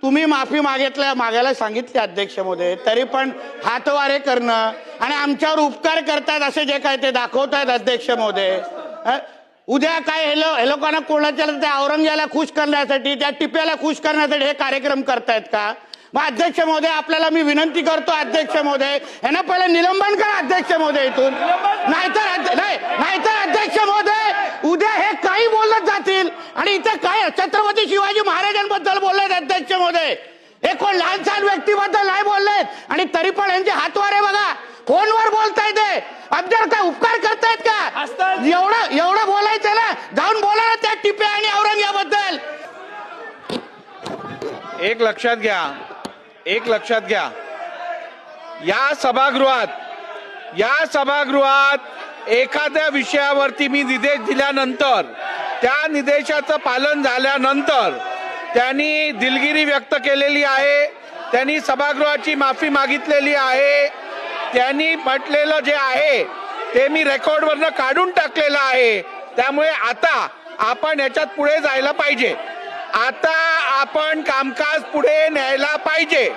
तुम्ही माफी मागायला सांगितली अध्यक्ष महोदय, तरी पण हातवारे करणं आणि आमच्यावर उपकार करतात असे जे काय ते दाखवतायत अध्यक्ष महोदय। उद्या काय हे लोकांना कोणाच्या त्या औरंगजेबाला खुश करण्यासाठी, त्या टिप्याला खुश करण्यासाठी हे कार्यक्रम करतायत का? मग अध्यक्ष महोदय आपल्याला मी विनंती करतो अध्यक्ष महोदय, यांना पहिले निलंबन करा अध्यक्ष महोदय इथून, नाहीतर अध्यक्ष महोदय उद्या हे काही बोलत जातील आणि इथे काय छत्रपती शिवाजी महाराजांबद्दल बोललेत अध्यक्ष महोदय, हे कोण लहान सहान व्यक्तीबद्दल नाही बोललेत आणि तरी पण यांचे हातवारे बघा, फोनवर बोलतायत, आमच्यावर काय उपकार करतायत का? एवढं बोलायचं ना, जाऊन बोला ना त्या टिप्या आणि औरंगजेबाबद्दल। एक लक्षात घ्या, या सभागृहात एखाद्या विषयावरती मी निर्देश दिल्यानंतर त्या निर्देशाचं पालन झाल्यानंतर त्यांनी दिलगिरी व्यक्त केलेली आहे, त्यांनी सभागृहाची माफी मागितलेली आहे, त्यांनी म्हटलेलं जे आहे ते मी रेकॉर्डवरनं काढून टाकलेलं आहे। त्यामुळे आता आपण याच्यात पुढे जायला पाहिजे, आता आपण कामकाज पुढे न्यायला पाहिजे।